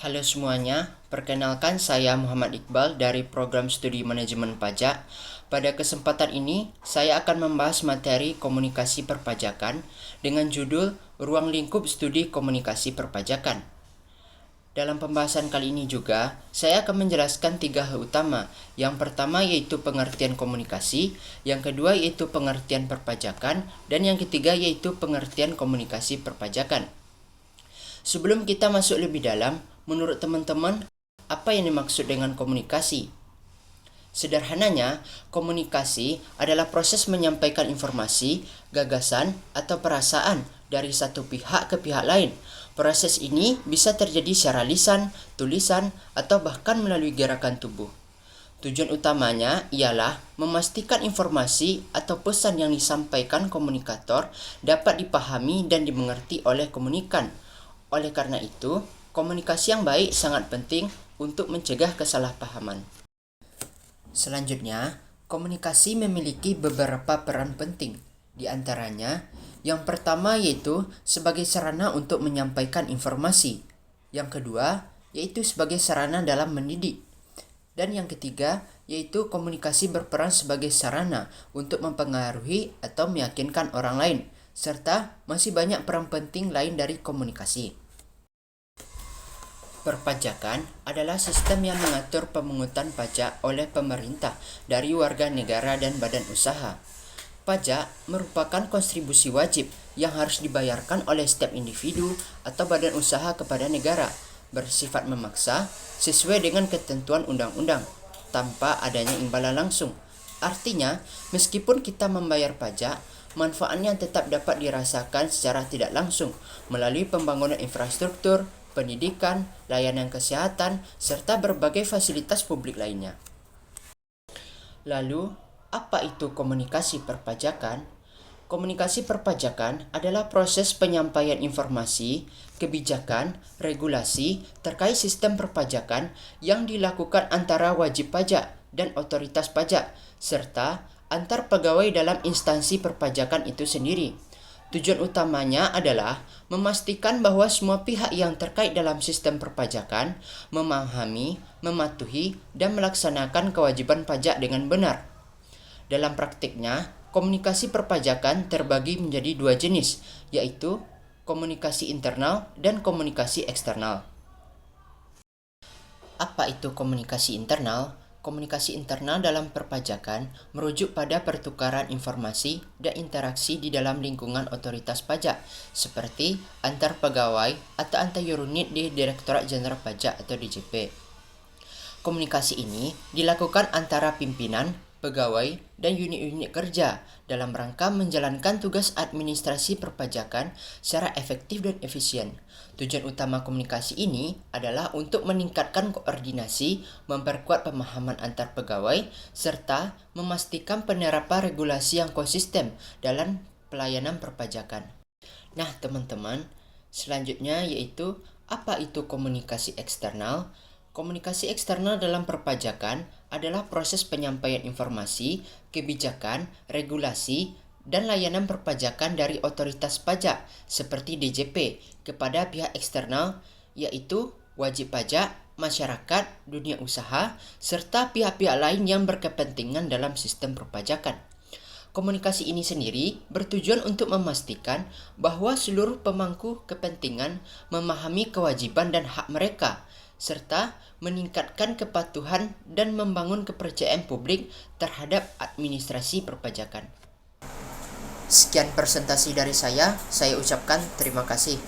Halo semuanya, perkenalkan saya Muhammad Iqbal dari Program Studi Manajemen Pajak. Pada kesempatan ini, saya akan membahas materi komunikasi perpajakan dengan judul Ruang Lingkup Studi Komunikasi Perpajakan. Dalam pembahasan kali ini juga, saya akan menjelaskan 3 hal utama. Yang pertama yaitu pengertian komunikasi, yang kedua yaitu pengertian perpajakan, dan yang ketiga yaitu pengertian komunikasi perpajakan. Sebelum kita masuk lebih dalam, menurut teman-teman, apa yang dimaksud dengan komunikasi? Sederhananya, komunikasi adalah proses menyampaikan informasi, gagasan, atau perasaan dari satu pihak ke pihak lain. Proses ini bisa terjadi secara lisan, tulisan, atau bahkan melalui gerakan tubuh. Tujuan utamanya ialah memastikan informasi atau pesan yang disampaikan komunikator dapat dipahami dan dimengerti oleh komunikan. Oleh karena itu, komunikasi yang baik sangat penting untuk mencegah kesalahpahaman. Selanjutnya, komunikasi memiliki beberapa peran penting. Di antaranya, yang pertama yaitu sebagai sarana untuk menyampaikan informasi. Yang kedua, yaitu sebagai sarana dalam mendidik. Dan yang ketiga, yaitu komunikasi berperan sebagai sarana untuk mempengaruhi atau meyakinkan orang lain. Serta masih banyak peran penting lain dari komunikasi. Perpajakan adalah sistem yang mengatur pemungutan pajak oleh pemerintah dari warga negara dan badan usaha. Pajak merupakan kontribusi wajib yang harus dibayarkan oleh setiap individu atau badan usaha kepada negara, bersifat memaksa sesuai dengan ketentuan undang-undang, tanpa adanya imbalan langsung. Artinya, meskipun kita membayar pajak, manfaatnya tetap dapat dirasakan secara tidak langsung melalui pembangunan infrastruktur, pendidikan, layanan kesehatan, serta berbagai fasilitas publik lainnya. Lalu, apa itu komunikasi perpajakan? Komunikasi perpajakan adalah proses penyampaian informasi, kebijakan, regulasi terkait sistem perpajakan yang dilakukan antara wajib pajak dan otoritas pajak, serta antar pegawai dalam instansi perpajakan itu sendiri. Tujuan utamanya adalah memastikan bahwa semua pihak yang terkait dalam sistem perpajakan memahami, mematuhi, dan melaksanakan kewajiban pajak dengan benar. Dalam praktiknya, komunikasi perpajakan terbagi menjadi 2 jenis, yaitu komunikasi internal dan komunikasi eksternal. Apa itu komunikasi internal? Komunikasi internal dalam perpajakan merujuk pada pertukaran informasi dan interaksi di dalam lingkungan otoritas pajak, seperti antar pegawai atau antar unit di Direktorat Jenderal Pajak atau DJP. Komunikasi ini dilakukan antara pimpinan, pegawai, dan unit-unit kerja dalam rangka menjalankan tugas administrasi perpajakan secara efektif dan efisien. Tujuan utama komunikasi ini adalah untuk meningkatkan koordinasi, memperkuat pemahaman antar pegawai, serta memastikan penerapan regulasi yang konsisten dalam pelayanan perpajakan. Nah, teman-teman, selanjutnya yaitu apa itu komunikasi eksternal? Komunikasi eksternal dalam perpajakan adalah proses penyampaian informasi, kebijakan, regulasi, dan layanan perpajakan dari otoritas pajak seperti DJP kepada pihak eksternal, yaitu wajib pajak, masyarakat, dunia usaha, serta pihak-pihak lain yang berkepentingan dalam sistem perpajakan. Komunikasi ini sendiri bertujuan untuk memastikan bahwa seluruh pemangku kepentingan memahami kewajiban dan hak mereka, serta meningkatkan kepatuhan dan membangun kepercayaan publik terhadap administrasi perpajakan. Sekian presentasi dari saya ucapkan terima kasih.